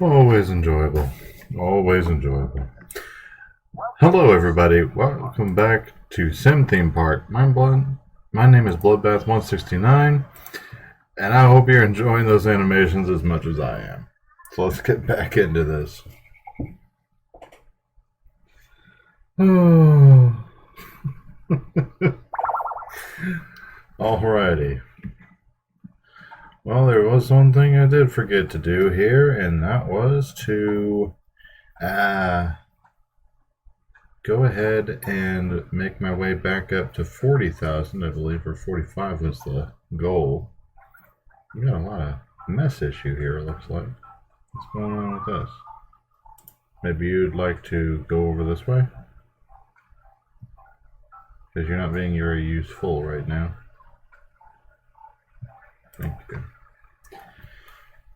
Always enjoyable. Always enjoyable. Hello, everybody. Welcome back to Sim Theme Park. My name is Bloodbath169, and I hope you're enjoying those animations as much as I am. So let's get back into this. Oh. Alrighty. Well, there was one thing I did forget to do here, and that was to go ahead and make my way back up to 40,000, I believe, or 45 was the goal. We got a lot of mess issue here, it looks like. What's going on with this? Maybe you'd like to go over this way? Because you're not being very useful right now. Thank you.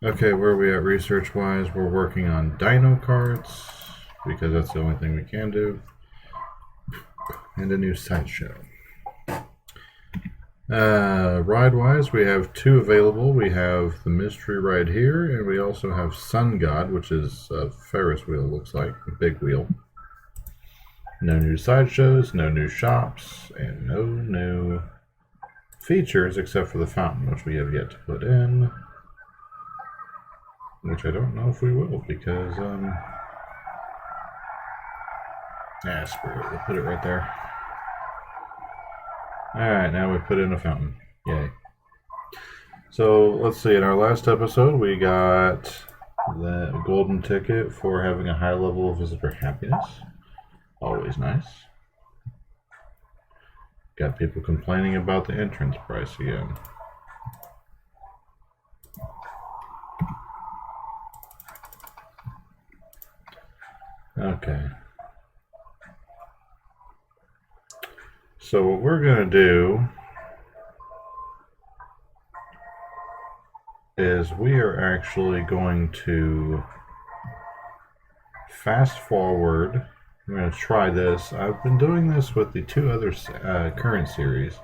Okay, where are we at research-wise? We're working on dino carts, because that's the only thing we can do. And a new sideshow. Ride-wise, we have two available. We have the mystery ride here, and we also have Sun God, which is a Ferris wheel, looks like, a big wheel. No new sideshows, no new shops, and no new features except for the fountain, which we have yet to put in. Which I don't know if we will, because, screw it, we'll put it right there. Alright, now we put in a fountain. Yay. So, let's see, in our last episode, we got the golden ticket for having a high level of visitor happiness. Always nice. Got people complaining about the entrance price again. Okay. So what we're going to do is we are actually going to fast forward. I'm going to try this. I've been doing this with the two other current series,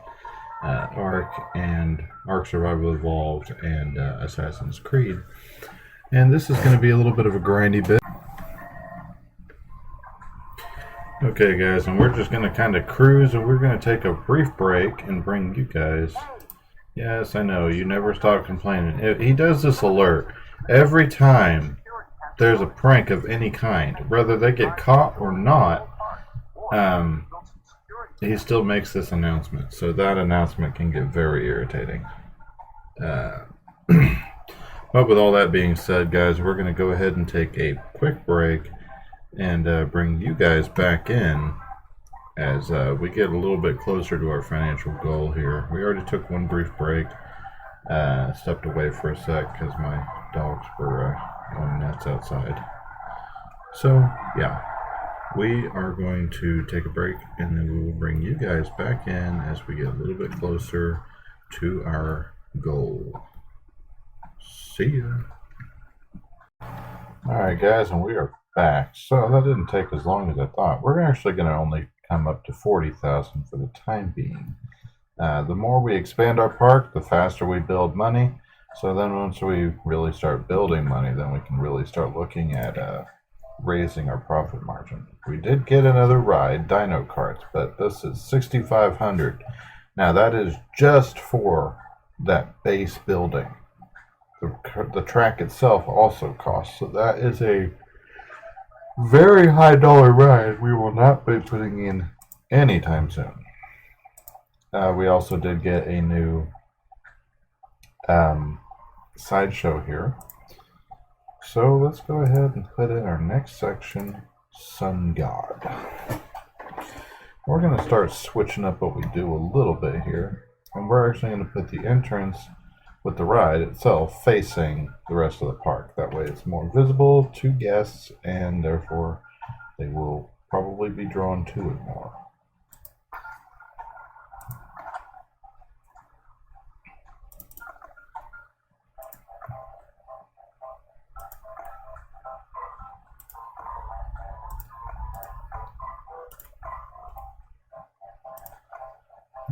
Ark and Ark Survival Evolved and Assassin's Creed. And this is going to be a little bit of a grindy bit. Okay guys, and we're just going to kind of cruise, and we're going to take a brief break and bring you guys... Yes, I know, you never stop complaining. He does this alert every time there's a prank of any kind. Whether they get caught or not, he still makes this announcement. So that announcement can get very irritating. But with all that being said, guys, we're going to go ahead and take a quick break and bring you guys back in as we get a little bit closer to our financial goal here. We already took one brief break, stepped away for a sec because my dogs were going nuts outside. So yeah, we are going to take a break, and then we will bring you guys back in as we get a little bit closer to our goal. See ya. Alright guys, and we are back. So that didn't take as long as I thought. We're actually going to only come up to 40,000 for the time being. The more we expand our park, the faster we build money. So then once we really start building money, then we can really start looking at raising our profit margin. We did get another ride, Dino Carts, but this is 6,500. Now that is just for that base building. The track itself also costs, so that is a very high dollar ride we will not be putting in anytime soon. We also did get a new sideshow here. So let's go ahead and put in our next section, Sun God. We're going to start switching up what we do a little bit here. And we're actually going to put the entrance with the ride itself facing the rest of the park. That way it's more visible to guests, and therefore they will probably be drawn to it more.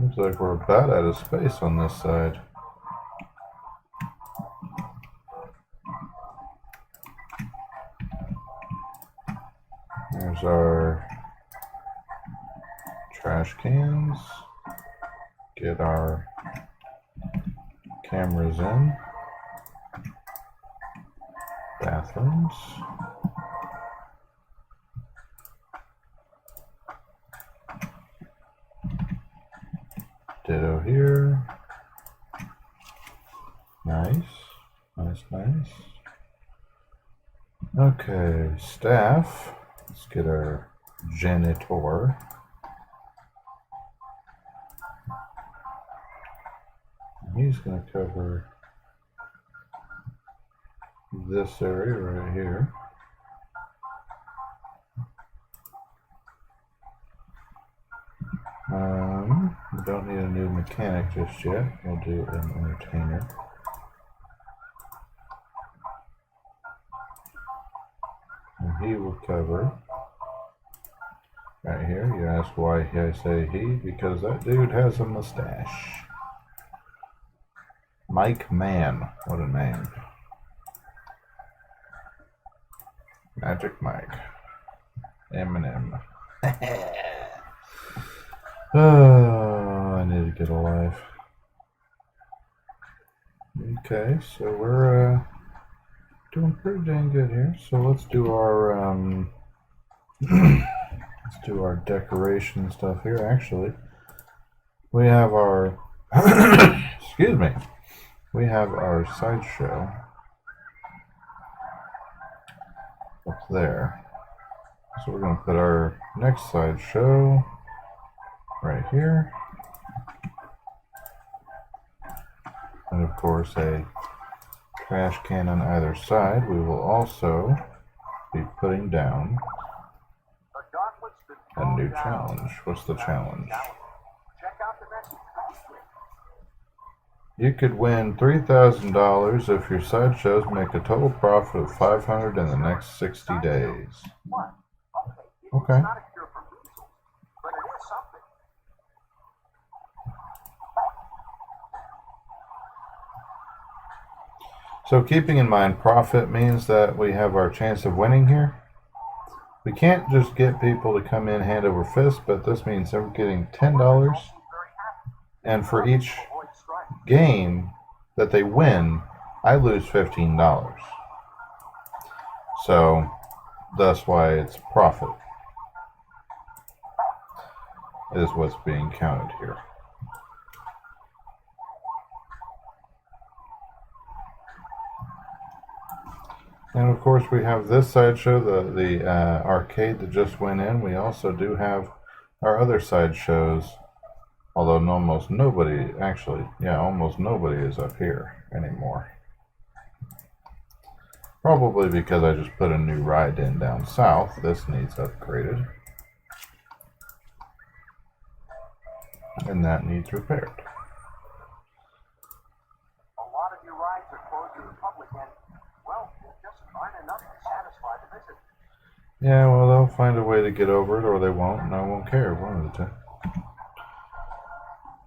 Looks like we're about out of space on this side. There's our trash cans. Get our cameras in. Bathrooms. Ditto here. Nice. Nice, nice. Okay, staff. Let's get our janitor. He's going to cover this area right here. We don't need a new mechanic just yet. We'll do an entertainer. And he will cover right here. You ask why I say he? Because that dude has a mustache. Mike Mann. What a name. Magic Mike. Eminem. Oh, I need to get a life. Okay, so we're doing pretty dang good here. So let's do our let's do our decoration stuff here. Actually, we have our excuse me. We have our sideshow up there. So we're going to put our next sideshow right here. And of course a trash can on either side. We will also be putting down a new challenge. What's the challenge? You could win $3,000 if your sideshows make a total profit of $500 in the next 60 days. Okay. So keeping in mind profit means that we have our chance of winning here. We can't just get people to come in hand over fist, but this means they're getting $10, and for each game that they win, I lose $15. So that's why it's profit is what's being counted here. And of course we have this sideshow, the arcade that just went in. We also do have our other sideshows, although almost nobody, actually, yeah, almost nobody is up here anymore. Probably because I just put a new ride in down south. This needs upgraded. And that needs repaired. A lot of your rides are closed to the public and, well, there just aren't enough to satisfy the visitors. Yeah, well, they'll find a way to get over it, or they won't, and I won't care, one of the two.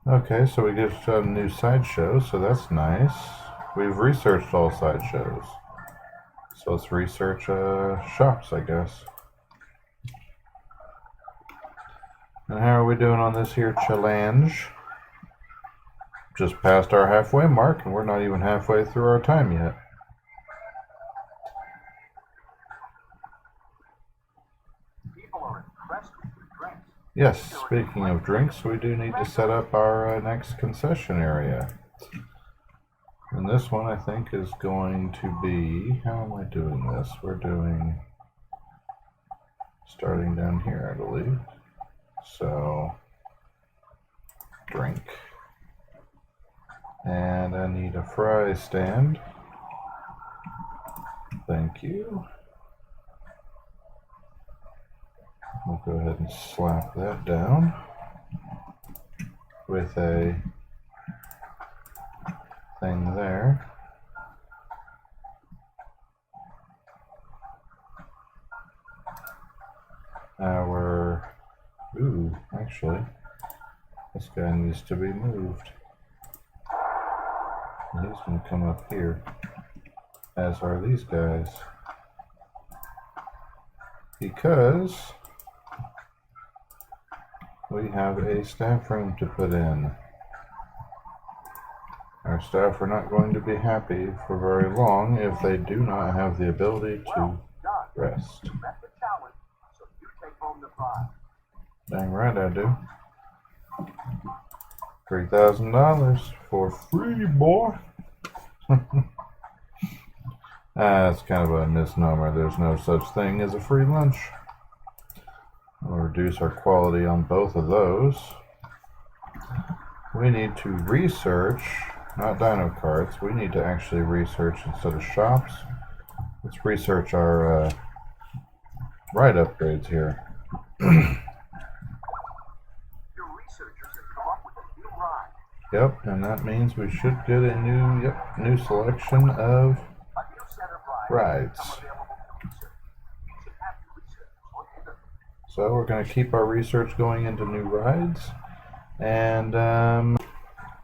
Okay, so we get a new sideshow, so that's nice. We've researched all sideshows. So let's research shops, I guess. And how are we doing on this here challenge? Just passed our halfway mark, and we're not even halfway through our time yet. People are impressed with your drinks. Yes, speaking of drinks, we do need to set up our next concession area. And this one, I think, is going to be... How am I doing this? We're doing... Starting down here, I believe. So... Drink. And I need a fry stand. Thank you. We'll go ahead and slap that down with a thing there. Ooh, actually, this guy needs to be moved. And he's going to come up here, as are these guys. because we have a staff room to put in. Our staff are not going to be happy for very long if they do not have the ability to rest. You met the challenge, so you take home the prize. Dang right I do. $3,000 for free, boy. That's kind of a misnomer. There's no such thing as a free lunch. We'll reduce our quality on both of those. We need to research, not dino carts. We need to actually research instead of shops. Let's research our ride upgrades here. Your researchers have come up with a new ride. Yep, and that means we should get a new selection of A new set of rides. available for research. You should have your researchers look into them. So we're going to keep our research going into new rides, and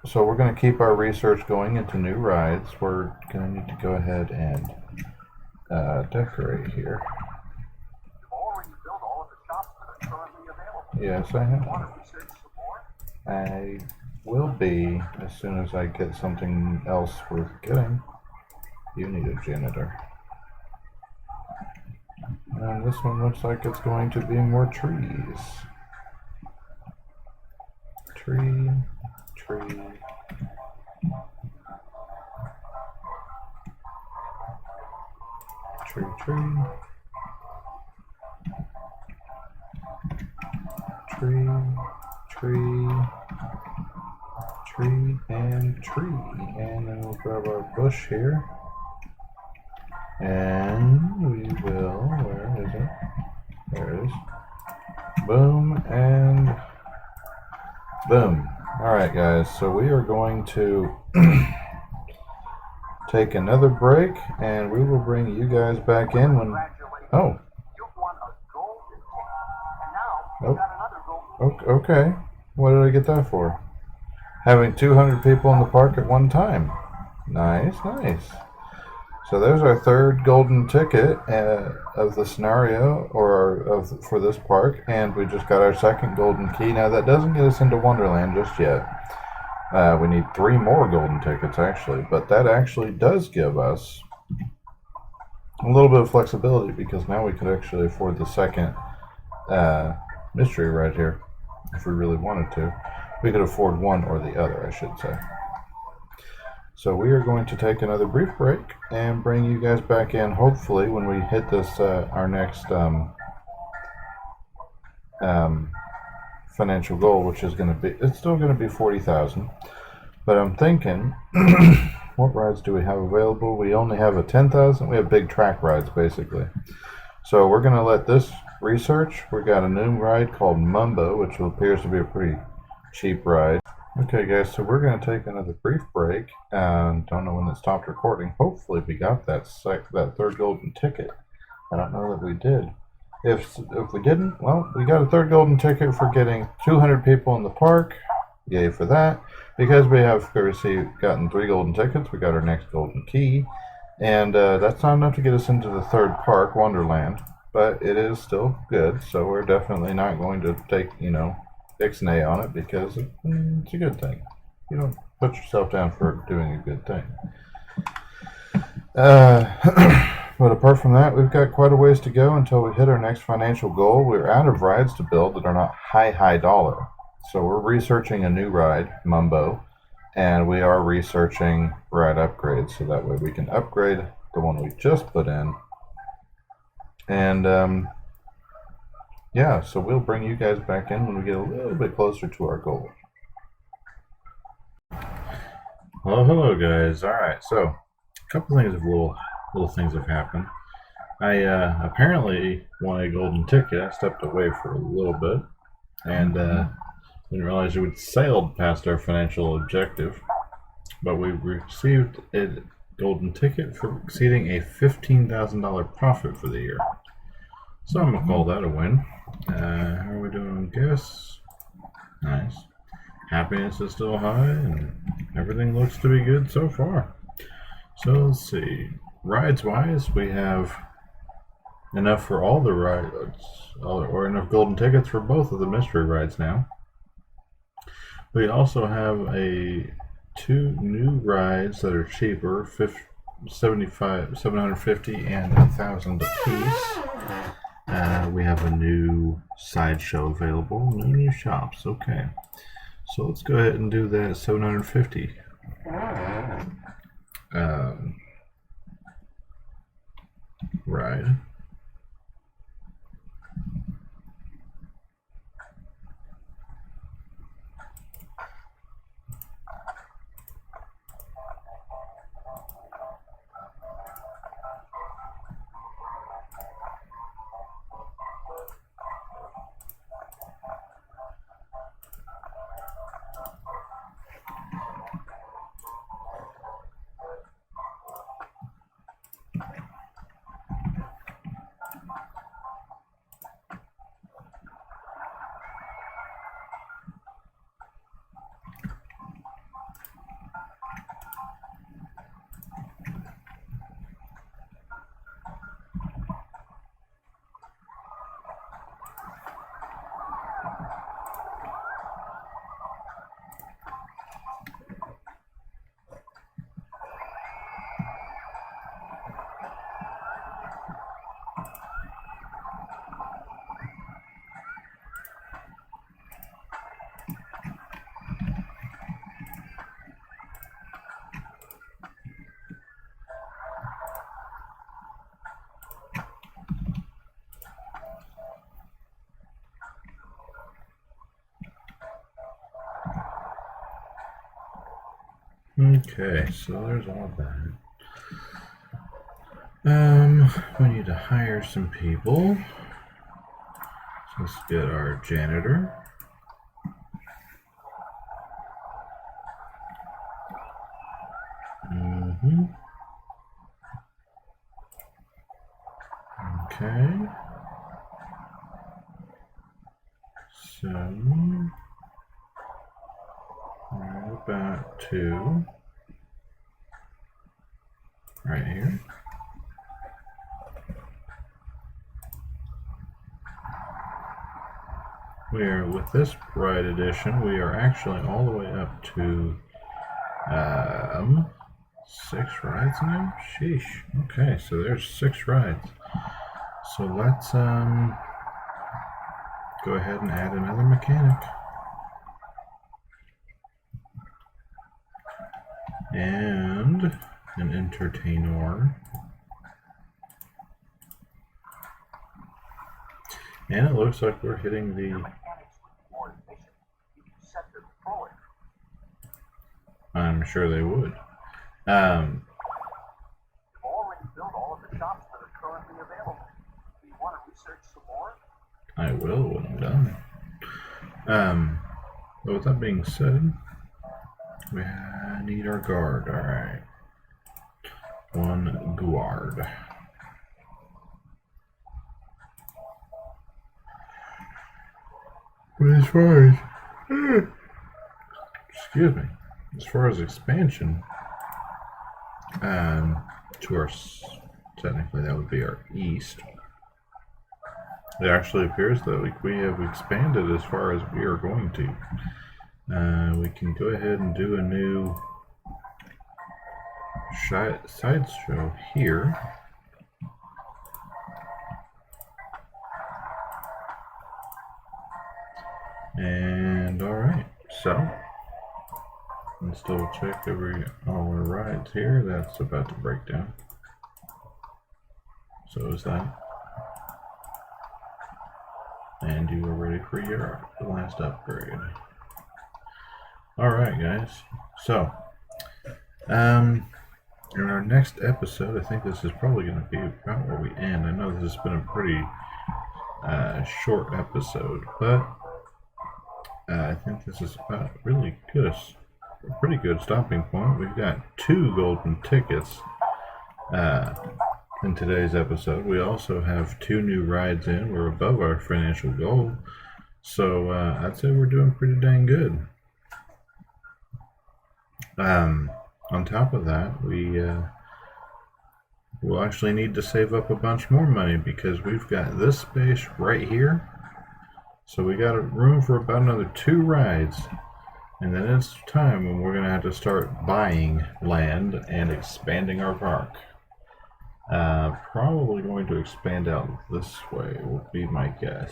so we're going to keep our research going into new rides. We're going to need to go ahead and decorate here. You've already built all of the shops that are currently available. Yes, I have. Want to research some more? I will be as soon as I get something else worth getting. You need a janitor. And this one looks like it's going to be more trees. Tree, tree. Tree, tree. Tree, tree. Tree and tree. And then we'll grab our bush here. And we will, where is it? There it is. Boom and boom. Alright guys, so we are going to take another break and we will bring you guys back in when... Congratulations. Oh, You've won a golden ticket. And now you've got another golden ticket. okay. What did I get that for? Having 200 people in the park at one time. Nice, nice. So there's our third golden ticket of the scenario, or for this park, and we just got our second golden key. Now that doesn't get us into Wonderland just yet. We need 3 more golden tickets actually, but that actually does give us a little bit of flexibility because now we could actually afford the second mystery right here if we really wanted to. We could afford one or the other, I should say. So we are going to take another brief break and bring you guys back in hopefully when we hit this our next financial goal, which is going to be, it's still going to be 40,000, but I'm thinking what rides do we have available? We only have a 10,000. We have big track rides basically, so we're going to let this research. We got a new ride called Mumbo, which appears to be a pretty cheap ride. Okay guys, so we're going to take another brief break, and don't know when it stopped recording. Hopefully we got that third golden ticket. I don't know that we did. If we didn't, well, we got a third golden ticket for getting 200 people in the park. Yay for that. Because we have gotten 3 golden tickets, we got our next golden key. And that's not enough to get us into the third park, Wonderland. But it is still good, so we're definitely not going to take, ixnay on it because it's a good thing. You don't put yourself down for doing a good thing. But apart from that, we've got quite a ways to go until we hit our next financial goal. We're out of rides to build that are not high dollar. So we're researching a new ride, Mumbo, and we are researching ride upgrades so that way we can upgrade the one we just put in. And yeah, so we'll bring you guys back in when we get a little bit closer to our goal. Well, hello guys. Alright, so a couple things of little things have happened. I apparently won a golden ticket. I stepped away for a little bit and didn't realize we had sailed past our financial objective, but we received a golden ticket for exceeding a $15,000 profit for the year. So I'm gonna call that a win. How are we doing on guess? Nice. Happiness is still high and everything looks to be good so far. So let's see. Rides wise, we have enough for all the rides, or enough golden tickets for both of the mystery rides now. We also have two new rides that are cheaper, 750 and 1,000 apiece. We have a new sideshow available, no new shops. Okay, so let's go ahead and do that 750 ride. Okay, so there's all that. We need to hire some people. So let's get our janitor. Okay. So right about 2 right here. We are, with this ride edition, we are actually all the way up to 6 rides now. Sheesh. Okay, so there's 6 rides. So let's go ahead and add another mechanic. And an entertainer. And it looks like we're hitting the... I'm sure they would. You've already built all of the shops that are currently available. Do you want to research some more? I will when I'm done. But with that being said, we need our guard. Alright. 1 guard. But as far as... excuse me. As far as expansion, to our... technically that would be our east. It actually appears that we have expanded as far as we are going to. We can go ahead and do a new sideshow here. And alright, so let's double check all our rides here. That's about to break down. So is that. And you are ready for your last upgrade. Alright guys, so in our next episode, I think this is probably going to be about where we end. I know this has been a pretty short episode, but I think this is about really good, a pretty good stopping point. We've got 2 golden tickets in today's episode. We also have 2 new rides in. We're above our financial goal, so I'd say we're doing pretty dang good. On top of that, we we'll actually need to save up a bunch more money because we've got this space right here. So we got room for about another 2 rides. And then it's time when we're going to have to start buying land and expanding our park. Probably going to expand out this way will be my guess.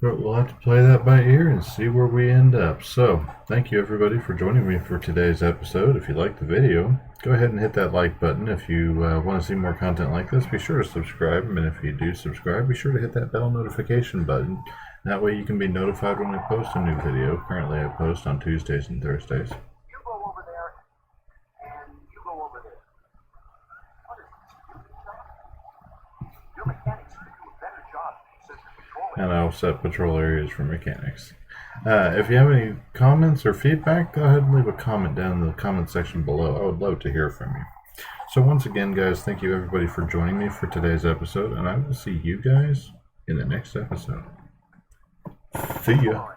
But we'll have to play that by ear and see where we end up. So, thank you everybody for joining me for today's episode. If you liked the video, go ahead and hit that like button. If you want to see more content like this, be sure to subscribe. And if you do subscribe, be sure to hit that bell notification button. That way you can be notified when I post a new video. Currently I post on Tuesdays and Thursdays. You go over there, and you go over there. What is this? Your mechanics can do a better job since the controlling. And I'll set patrol areas for mechanics. If you have any comments or feedback, go ahead and leave a comment down in the comment section below. I would love to hear from you. So once again, guys, thank you everybody for joining me for today's episode, and I will see you guys in the next episode. See ya.